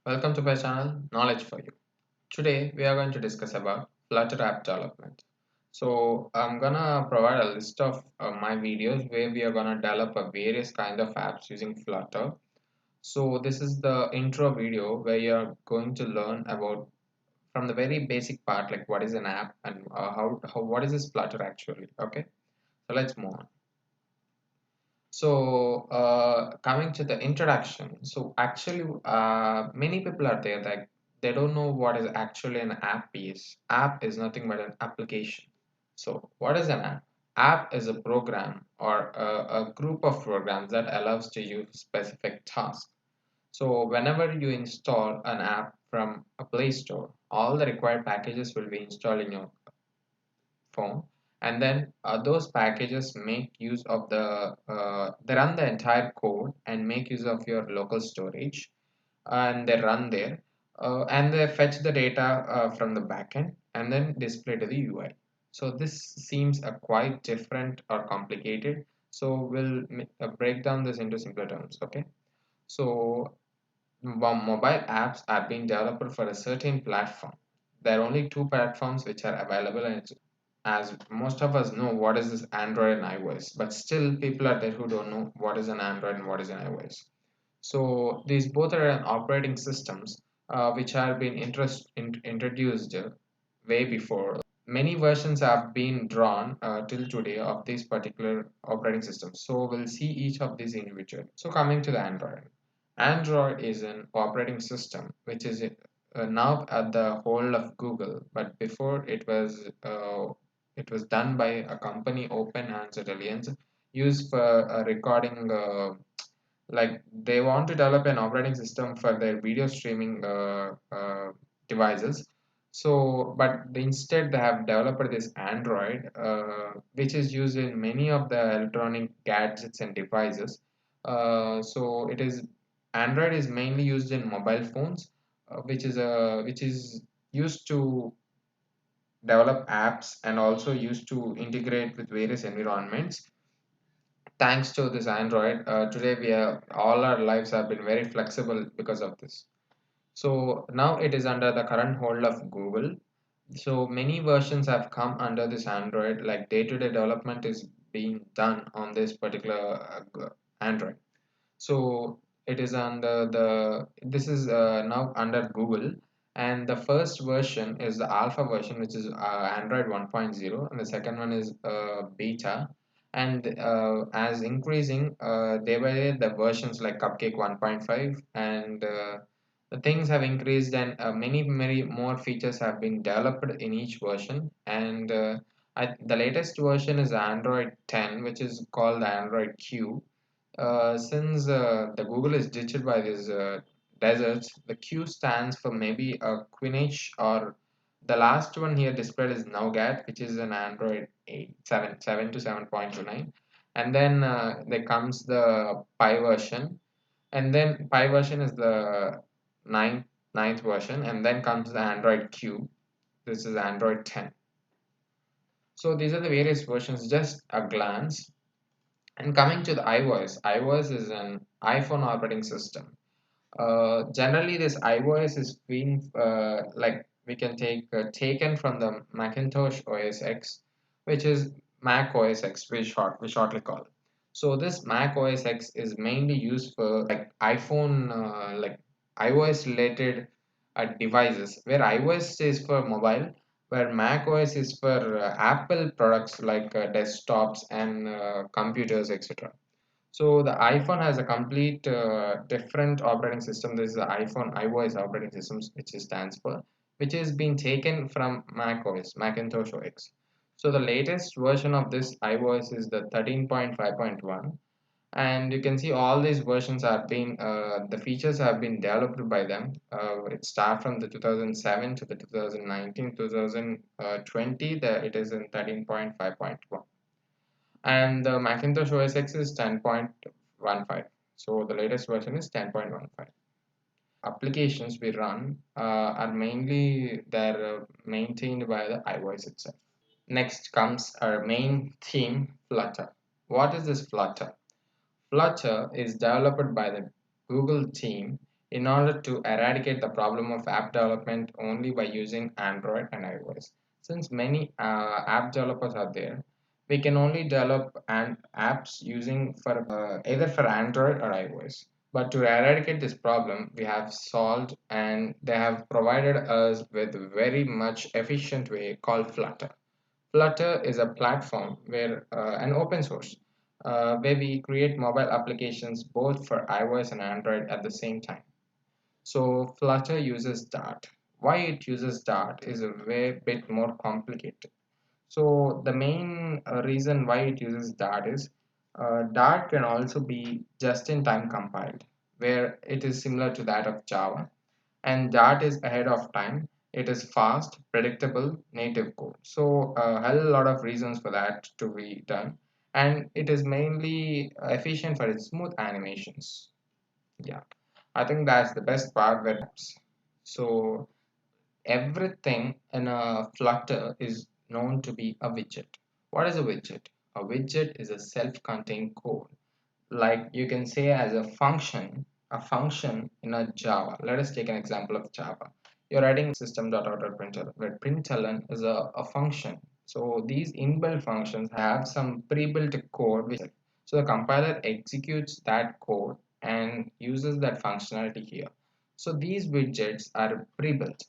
Welcome to my channel, Knowledge for You. Today we are going to discuss about Flutter app development. So I'm gonna provide a list of my videos where we are gonna develop a various kind of apps using Flutter. So this is the intro video where you are going to learn about from the very basic part like what is an app and how what is this Flutter actually. Okay, so let's move on. So, coming to the introduction, so actually, many people are there that they don't know what is actually an app is. App is nothing but an application. So, what is an app? App is a program or a group of programs that allows to use specific tasks. So, whenever you install an app from a Play Store, all the required packages will be installed in your phone, and then those packages make use of they run the entire code and make use of your local storage, and they run there, and they fetch the data from the backend and then display to the UI. So this seems quite different or complicated, so we'll break down this into simpler terms. Okay, so mobile apps are being developed for a certain platform. There are only two platforms which are available, and as most of us know what is this Android and iOS, but still people are there who don't know what is an Android and what is an iOS. So these both are an operating systems which have been introduced way before. Many versions have been drawn till today of these particular operating systems. So we'll see each of these individually. So coming to the Android. Android is an operating system which is now at the hold of Google, but before it was done by a company Open Hands Alliance used for recording like they want to develop an operating system for their video streaming devices. So but instead they have developed this Android, which is used in many of the electronic gadgets and devices. So it is Android is mainly used in mobile phones, which is used to develop apps and also used to integrate with various environments. Thanks to this Android, today we are all our lives have been very flexible because of this. So now it is under the current hold of Google. So many versions have come under this Android, like day-to-day development is being done on this particular Android. So it is under the this is now under Google, and the first version is the alpha version, which is Android 1.0, and the second one is beta. And as increasing day by day, the versions like Cupcake 1.5 and the things have increased, and many more features have been developed in each version. And the latest version is Android 10, which is called Android Q. Since the Google is ditched by these deserts, the Q stands for maybe a Quinage, or the last one here displayed is Nougat, which is an Android 8, 7 to 7.29. And then there comes the Pi version, and then Pi version is the ninth version, and then comes the Android Q. This is Android 10. So these are the various versions, just a glance. And coming to the iOS, iOS is an iPhone operating system. Generally, this iOS is being like we can take taken from the Macintosh OS X, which is Mac OS X, we shortly call it. So this Mac OS X is mainly used for like iPhone, like iOS related devices, where iOS is for mobile, where Mac OS is for Apple products like desktops and computers, etc. So the iPhone has a complete different operating system. This is the iPhone iOS operating system, which it stands for, which is being taken from Mac OS, Macintosh OS. So the latest version of this iOS is the 13.5.1, and you can see all these versions have been the features have been developed by them. It starts from the 2007 to the 2019, 2020. It is in 13.5.1, and the Macintosh OS X is 10.15. So the latest version is 10.15. Applications we run are mainly they're maintained by the iOS itself. Next comes our main theme, Flutter. What is this Flutter? Flutter is developed by the Google team, in order to eradicate the problem of app development only by using Android and iOS. Since many app developers are there, we can only develop apps using for either for Android or iOS. But to eradicate this problem, we have solved and they have provided us with a very much efficient way called Flutter. Flutter is a platform where an open source where we create mobile applications both for iOS and Android at the same time. So Flutter uses Dart. Why it uses Dart is a way bit more complicated. So the main reason why it uses Dart is Dart can also be just-in-time compiled, where it is similar to that of Java, and Dart is ahead of time. It is fast, predictable, native code. So a hell lot of reasons for that to be done, and it is mainly efficient for its smooth animations. Yeah, I think that's the best part with apps. So everything in a Flutter is known to be a widget. What is a widget? A widget is a self-contained code. Like you can say as a function in a Java. Let us take an example of Java. You're writing system.out.println, where println is a function. So these inbuilt functions have some pre-built code. So the compiler executes that code and uses that functionality here. So these widgets are pre-built.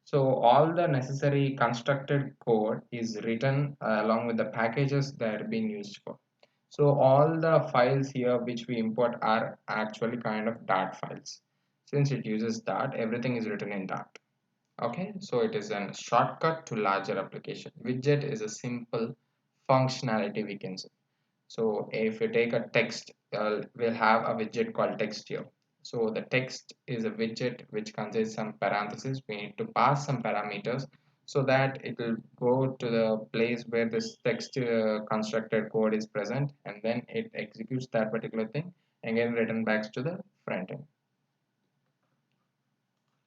So all the necessary constructed code is written along with the packages that are being used for. So all the files here which we import are actually kind of Dart files. Since it uses Dart, everything is written in Dart. Okay, so it is a shortcut to larger application. Widget is a simple functionality we can say. So if you take a text, we'll have a widget called text here. So the text is a widget which contains some parentheses. We need to pass some parameters so that it will go to the place where this text constructed code is present, and then it executes that particular thing and again return back to the front end.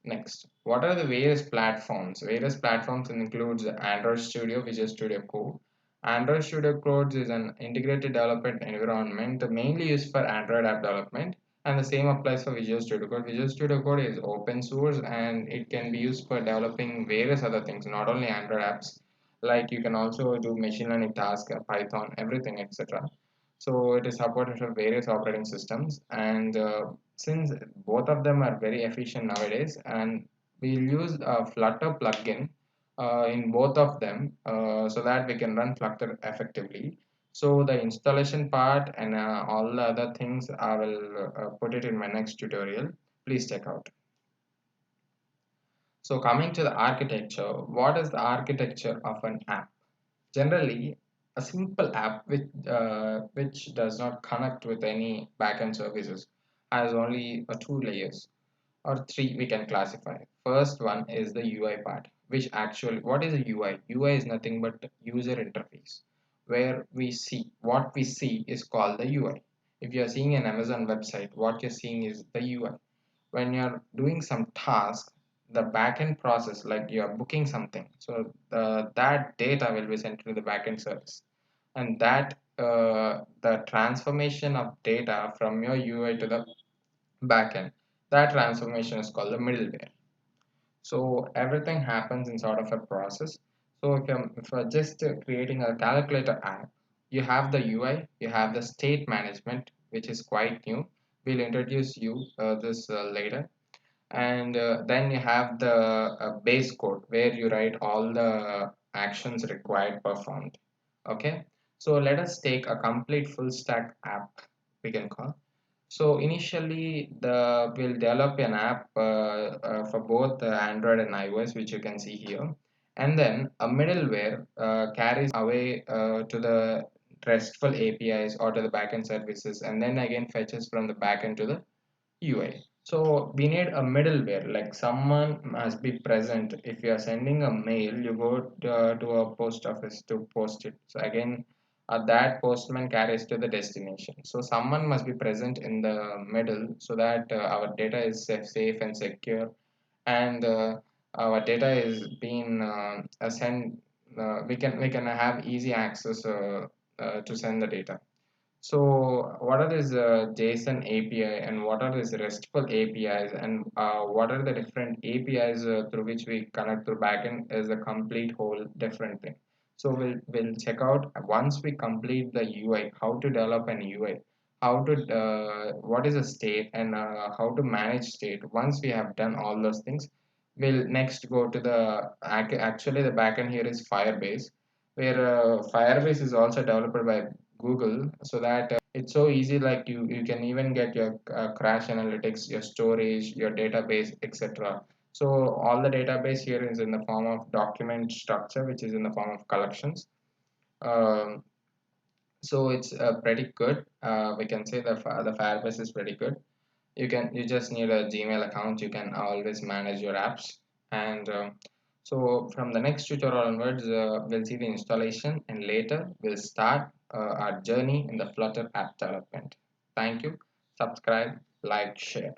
Next, what are the various platforms? Various platforms includes Android Studio, Visual Studio Code. Android Studio Code is an integrated development environment mainly used for Android app development, and the same applies for Visual Studio Code. Visual Studio Code is open source and it can be used for developing various other things, not only Android apps. Like you can also do machine learning tasks, Python, everything, etc. So it is supported for various operating systems, and since both of them are very efficient nowadays, and we'll use a Flutter plugin in both of them so that we can run Flutter effectively. So the installation part and all the other things I will put it in my next tutorial. Please check out. So coming to the architecture, what is the architecture of an app? Generally, a simple app which does not connect with any backend services has only two layers or three we can classify. First one is the UI part, which actually, what is a UI? UI is nothing but user interface, where what we see is called the UI. If you are seeing an Amazon website, what you're seeing is the UI. When you're doing some task, the backend process, like you're booking something, so that data will be sent to the backend service, and that the transformation of data from your UI to the backend, that transformation is called the middleware. So everything happens in sort of a process. So if you're just creating a calculator app, you have the UI, you have the state management, which is quite new. We'll introduce you this later, and then you have the base code where you write all the actions required performed. Okay, so let us take a complete full stack app we can call. So initially we'll develop an app for both Android and iOS, which you can see here, and then a middleware carries away to the RESTful APIs or to the backend services, and then again fetches from the backend to the UI. So we need a middleware, like someone must be present. If you are sending a mail, you go to a post office to post it. So again, that postman carries to the destination. So someone must be present in the middle so that our data is safe and secure, and our data is being sent. We can have easy access to send the data. So what are these JSON API and what are these RESTful APIs, and what are the different APIs through which we connect to backend is a complete whole different thing. So we'll check out once we complete the UI, how to develop an UI, how to what is a state, and how to manage state. Once we have done all those things, we'll next go to the actually the backend here is Firebase, where Firebase is also developed by Google, so that it's so easy, like you can even get your crash analytics, your storage, your database, etc. So all the database here is in the form of document structure, which is in the form of collections. um, so it's pretty good. We can say the Firebase is pretty good. You just need a Gmail account. You can always manage your apps. And so from the next tutorial onwards, we'll see the installation, and later we'll start our journey in the Flutter app development. Thank you. Subscribe, like, share.